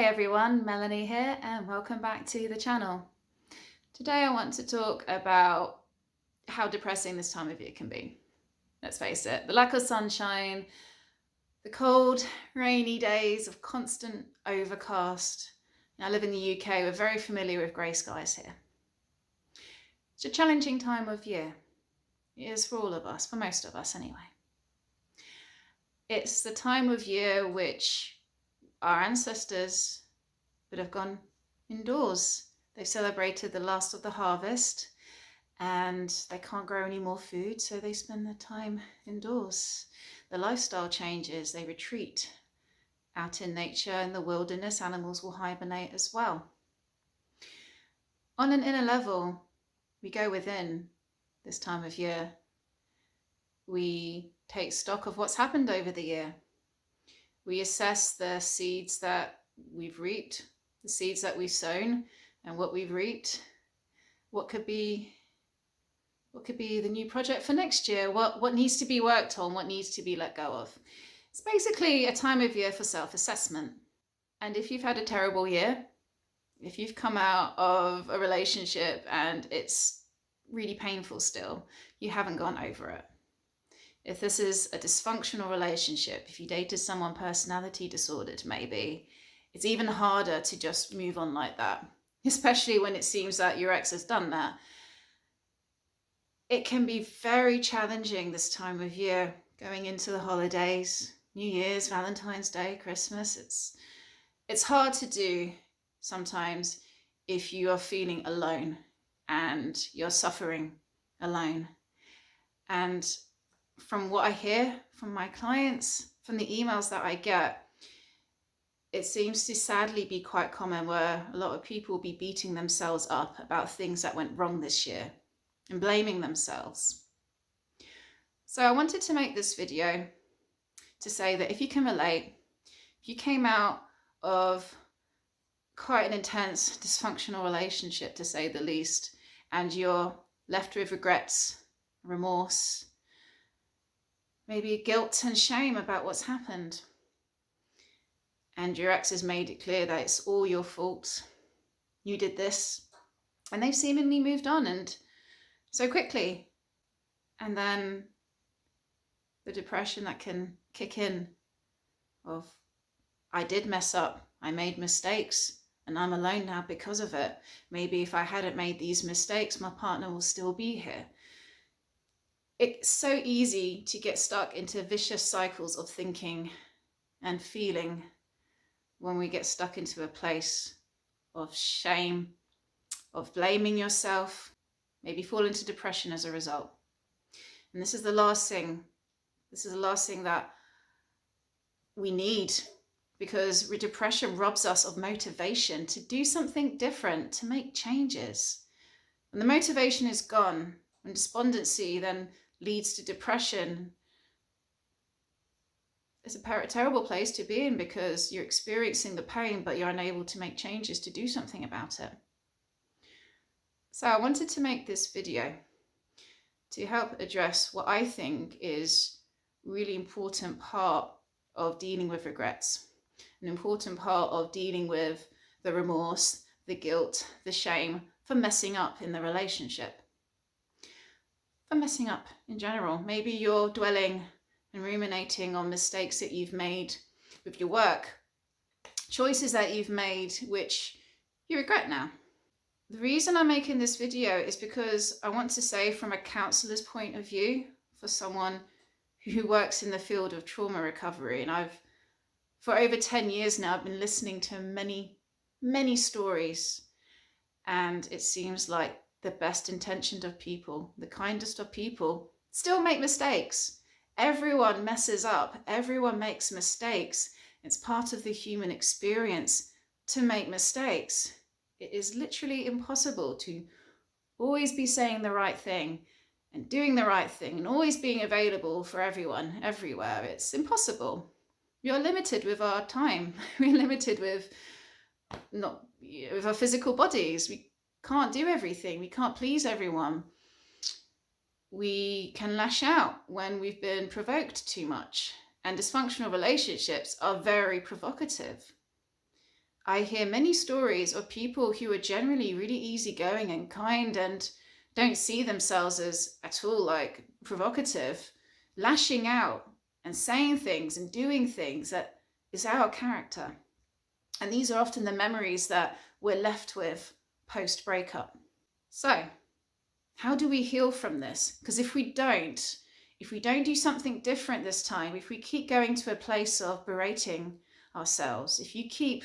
Hey everyone, Melanie here and welcome back to the channel. Today I want to talk about how depressing this time of year can be. Let's face it, the lack of sunshine, the cold, rainy days of constant overcast. I live in the UK, we're very familiar with grey skies here. It's a challenging time of year. It is for all of us, for most of us anyway. It's the time of year which our ancestors would have gone indoors. They've celebrated the last of the harvest and they can't grow any more food, so they spend their time indoors. The lifestyle changes, they retreat out in nature, in the wilderness. Animals will hibernate as well. On an inner level, we go within this time of year. We take stock of what's happened over the year. We assess the seeds that we've reaped, the seeds that we've sown, and what we've reaped. What could be the new project for next year? What needs to be worked on? What needs to be let go of? It's basically a time of year for self-assessment. And if you've had a terrible year, if you've come out of a relationship and it's really painful still, you haven't gone over it. If this is a dysfunctional relationship, if you dated someone personality disordered maybe, it's even harder to just move on like that, especially when it seems that your ex has done that. It can be very challenging this time of year, going into the holidays, New Year's, Valentine's Day, Christmas. It's hard to do sometimes if you are feeling alone and you're suffering alone. And from what I hear from my clients, from the emails that I get, it seems to sadly be quite common where a lot of people will be beating themselves up about things that went wrong this year and blaming themselves. So I wanted to make this video to say that if you can relate, if you came out of quite an intense dysfunctional relationship, to say the least, and you're left with regrets, remorse, maybe guilt and shame about what's happened, and your ex has made it clear that it's all your fault, you did this, and they've seemingly moved on and so quickly, and then the depression that can kick in of, I did mess up, I made mistakes, and I'm alone now because of it. Maybe if I hadn't made these mistakes, my partner will still be here. It's so easy to get stuck into vicious cycles of thinking and feeling when we get stuck into a place of shame, of blaming yourself, maybe fall into depression as a result. And this is the last thing that we need, because depression robs us of motivation to do something different, to make changes. When the motivation is gone, when despondency then leads to depression, it's a terrible place to be in, because you're experiencing the pain, but you're unable to make changes to do something about it. So I wanted to make this video to help address what I think is a really important part of dealing with regrets, an important part of dealing with the remorse, the guilt, the shame for messing up in the relationship, for messing up in general. Maybe you're dwelling and ruminating on mistakes that you've made with your work, choices that you've made which you regret now. The reason I'm making this video is because I want to say, from a counsellor's point of view, for someone who works in the field of trauma recovery, and for over 10 years now, I've been listening to many stories, and it seems like the best intentioned of people, the kindest of people, still make mistakes. Everyone messes up, everyone makes mistakes. It's part of the human experience to make mistakes. It is literally impossible to always be saying the right thing and doing the right thing and always being available for everyone, everywhere. It's impossible. We are limited with our time. We're limited with our physical bodies. We can't do everything. We can't please everyone. We can lash out when we've been provoked too much. And dysfunctional relationships are very provocative. I hear many stories of people who are generally really easygoing and kind and don't see themselves as at all like provocative, lashing out and saying things and doing things that is out of character. And these are often the memories that we're left with post-breakup. So, how do we heal from this? Because if we don't do something different this time, if we keep going to a place of berating ourselves, if you keep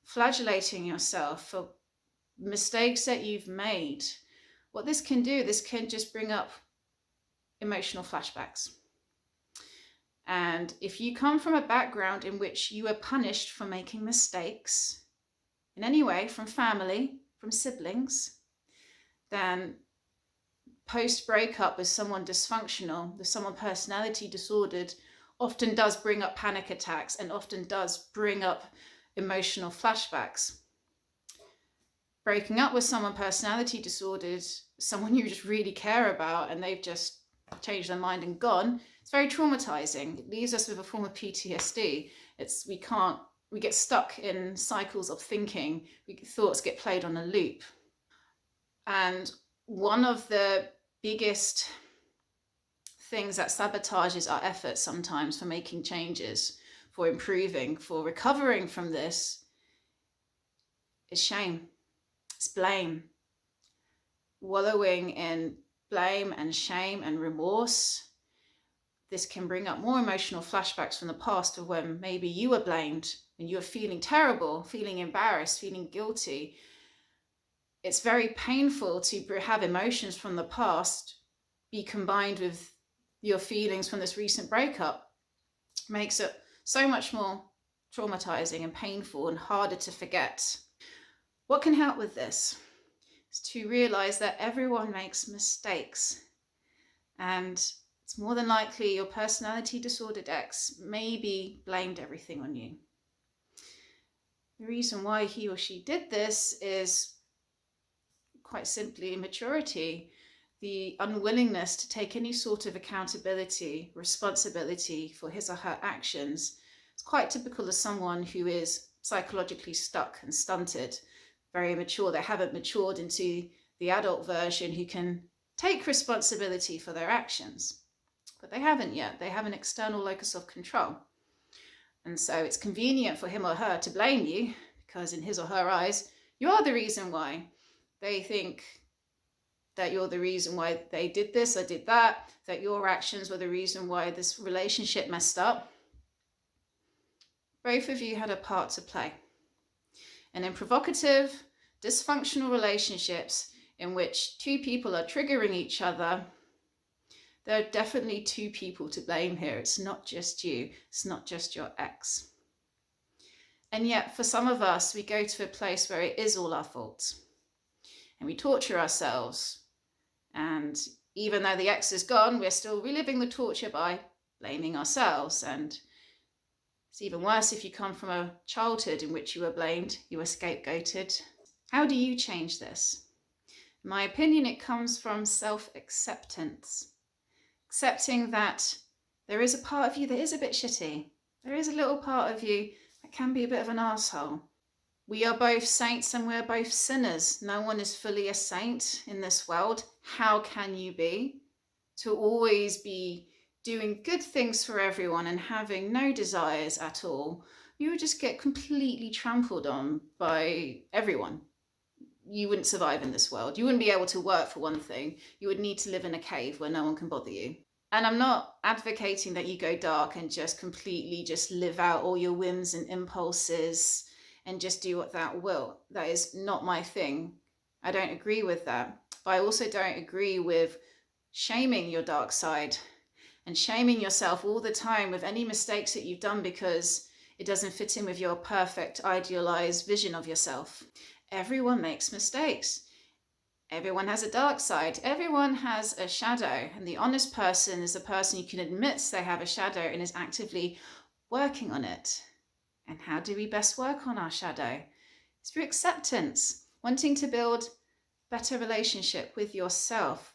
flagellating yourself for mistakes that you've made, what this can do, this can just bring up emotional flashbacks. And if you come from a background in which you were punished for making mistakes in any way, from family, from siblings, then post-breakup with someone dysfunctional, with someone personality disordered, often does bring up panic attacks and often does bring up emotional flashbacks. Breaking up with someone personality disordered, someone you just really care about, and they've just changed their mind and gone, it's very traumatizing. It leaves us with a form of PTSD. We get stuck in cycles of thinking. Thoughts get played on a loop. And one of the biggest things that sabotages our efforts sometimes for making changes, for improving, for recovering from this is shame. It's blame. Wallowing in blame and shame and remorse. This can bring up more emotional flashbacks from the past of when maybe you were blamed and you were feeling terrible, feeling embarrassed, feeling guilty. It's very painful to have emotions from the past be combined with your feelings from this recent breakup. It makes it so much more traumatizing and painful and harder to forget. What can help with this is to realize that everyone makes mistakes, and it's more than likely your personality disordered ex maybe blamed everything on you. The reason why he or she did this is quite simply immaturity, the unwillingness to take any sort of accountability, responsibility for his or her actions. It's quite typical of someone who is psychologically stuck and stunted, very immature. They haven't matured into the adult version who can take responsibility for their actions, but they haven't yet. They have an external locus of control. And so it's convenient for him or her to blame you because in his or her eyes, you are the reason why. They think that you're the reason why they did this or did that, that your actions were the reason why this relationship messed up. Both of you had a part to play. And in provocative, dysfunctional relationships in which two people are triggering each other, there are definitely two people to blame here. It's not just you. It's not just your ex. And yet, for some of us, we go to a place where it is all our fault. And we torture ourselves. And even though the ex is gone, we're still reliving the torture by blaming ourselves. And it's even worse if you come from a childhood in which you were blamed, you were scapegoated. How do you change this? In my opinion, it comes from self-acceptance. Accepting that there is a part of you that is a bit shitty. There is a little part of you that can be a bit of an asshole. We are both saints and we're both sinners. No one is fully a saint in this world. How can you be? To always be doing good things for everyone and having no desires at all, you would just get completely trampled on by everyone. You wouldn't survive in this world. You wouldn't be able to work, for one thing. You would need to live in a cave where no one can bother you. And I'm not advocating that you go dark and just completely just live out all your whims and impulses and just do what that will. That is not my thing. I don't agree with that. But I also don't agree with shaming your dark side and shaming yourself all the time with any mistakes that you've done because it doesn't fit in with your perfect idealized vision of yourself. Everyone makes mistakes. Everyone has a dark side. Everyone has a shadow. And the honest person is a person who can admit they have a shadow and is actively working on it. And how do we best work on our shadow? It's through acceptance, wanting to build better relationship with yourself,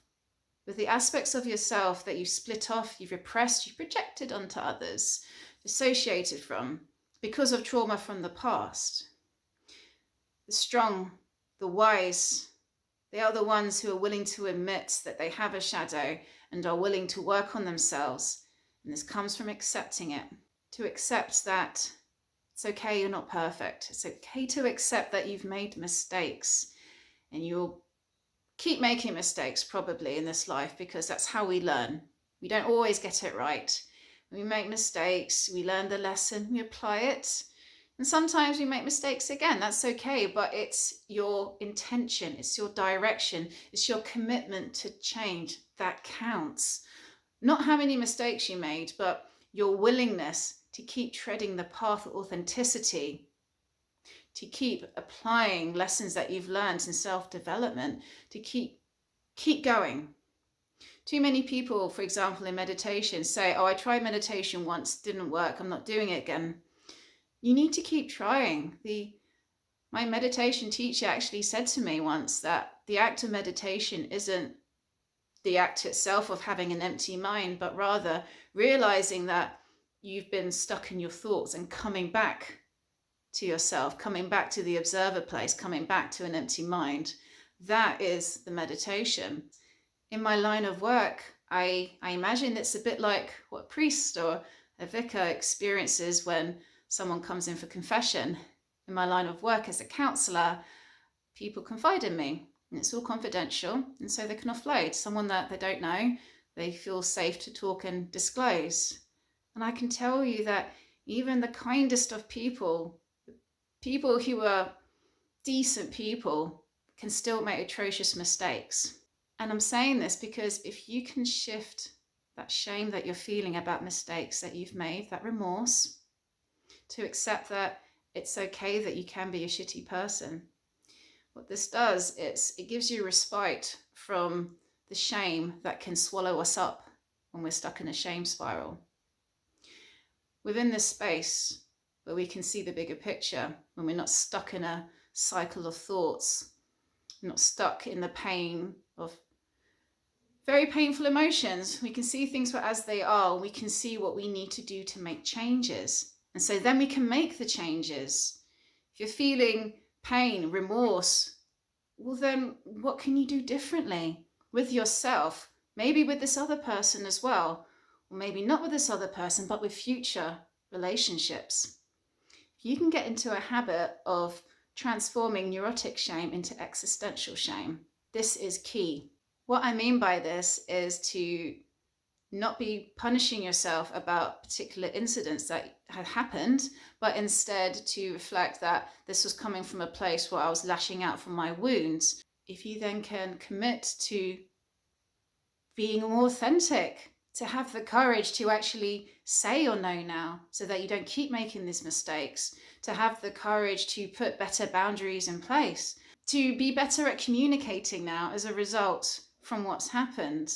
with the aspects of yourself that you've split off, you've repressed, you've projected onto others, dissociated from because of trauma from the past. The strong, the wise, they are the ones who are willing to admit that they have a shadow and are willing to work on themselves. And this comes from accepting it. To accept that it's okay, you're not perfect. It's okay to accept that you've made mistakes, and you'll keep making mistakes probably in this life, because that's how we learn. We don't always get it right. We make mistakes, we learn the lesson, we apply it, and sometimes we make mistakes again. That's okay, but it's your intention, it's your direction, it's your commitment to change that counts. Not how many mistakes you made, but your willingness to keep treading the path of authenticity, to keep applying lessons that you've learned in self-development, to keep going. Too many people, for example, in meditation say, oh, I tried meditation once, didn't work, I'm not doing it again. You need to keep trying. My meditation teacher actually said to me once that the act of meditation isn't the act itself of having an empty mind, but rather realizing that you've been stuck in your thoughts and coming back to yourself, coming back to the observer place, coming back to an empty mind. That is the meditation. In my line of work, I imagine it's a bit like what a priest or a vicar experiences when someone comes in for confession. In my line of work as a counsellor, people confide in me, and it's all confidential, and so they can offload someone that they don't know. They feel safe to talk and disclose. And I can tell you that even the kindest of people who are decent people, can still make atrocious mistakes. And I'm saying this because if you can shift that shame that you're feeling about mistakes that you've made, that remorse, to accept that it's okay that you can be a shitty person, what this does is it gives you respite from the shame that can swallow us up when we're stuck in a shame spiral. Within this space where we can see the bigger picture, when we're not stuck in a cycle of thoughts, not stuck in the pain of very painful emotions, we can see things for as they are. We can see what we need to do to make changes. And so then we can make the changes. If you're feeling pain, remorse, well then what can you do differently with yourself? Maybe with this other person as well, or maybe not with this other person, but with future relationships. You can get into a habit of transforming neurotic shame into existential shame. This is key. What I mean by this is to not be punishing yourself about particular incidents that had happened, but instead to reflect that this was coming from a place where I was lashing out from my wounds. If you then can commit to being more authentic, to have the courage to actually say your no now so that you don't keep making these mistakes, to have the courage to put better boundaries in place, to be better at communicating now as a result from what's happened.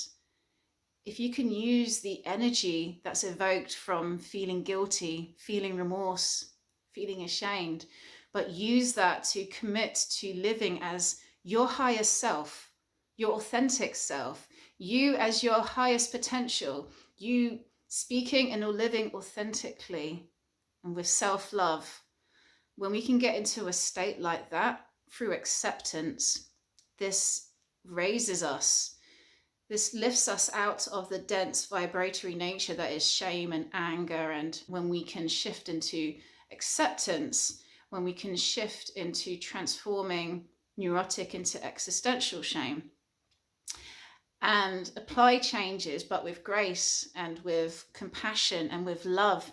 If you can use the energy that's evoked from feeling guilty, feeling remorse, feeling ashamed, but use that to commit to living as your highest self, your authentic self, you as your highest potential, you speaking and living authentically and with self-love. When we can get into a state like that through acceptance, this raises us. This lifts us out of the dense vibratory nature that is shame and anger. And when we can shift into acceptance, when we can shift into transforming neurotic into existential shame and apply changes, but with grace and with compassion and with love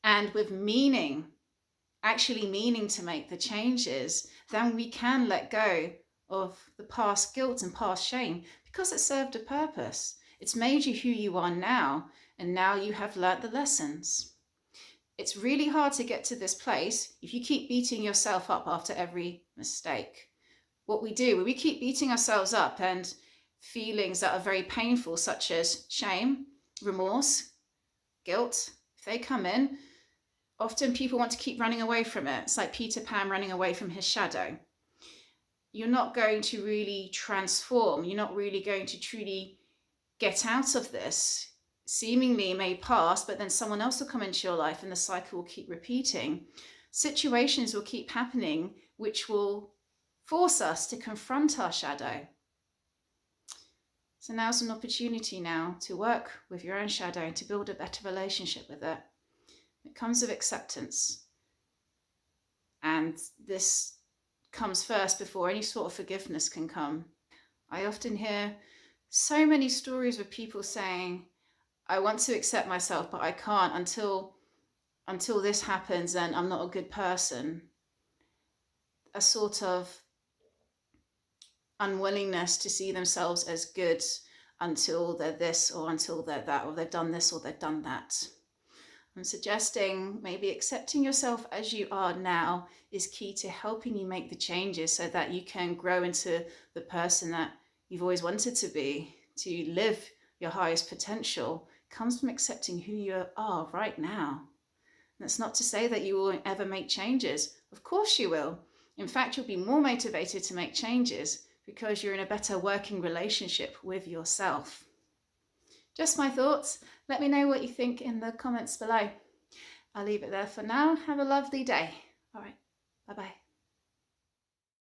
and with meaning, actually meaning to make the changes, then we can let go of the past guilt and past shame, because it served a purpose. It's made you who you are now, and now you have learnt the lessons. It's really hard to get to this place if you keep beating yourself up after every mistake. What we do, we keep beating ourselves up, and feelings that are very painful, such as shame, remorse, guilt, if they come in, often people want to keep running away from it. It's like Peter Pan running away from his shadow. You're not going to really transform. You're not really going to truly get out of this. Seemingly it may pass, but then someone else will come into your life and the cycle will keep repeating. Situations will keep happening which will force us to confront our shadow. So now's an opportunity now to work with your own shadow and to build a better relationship with it. It comes with acceptance. And this comes first before any sort of forgiveness can come. I often hear so many stories of people saying, I want to accept myself, but I can't until this happens, and I'm not a good person. A sort of unwillingness to see themselves as good until they're this or until they're that, or they've done this or they've done that. I'm suggesting maybe accepting yourself as you are now is key to helping you make the changes so that you can grow into the person that you've always wanted to be. To live your highest potential comes from accepting who you are right now. That's not to say that you won't ever make changes. Of course you will. In fact, you'll be more motivated to make changes because you're in a better working relationship with yourself. Just my thoughts. Let me know what you think in the comments below. I'll leave it there for now. Have a lovely day. All right. Bye-bye.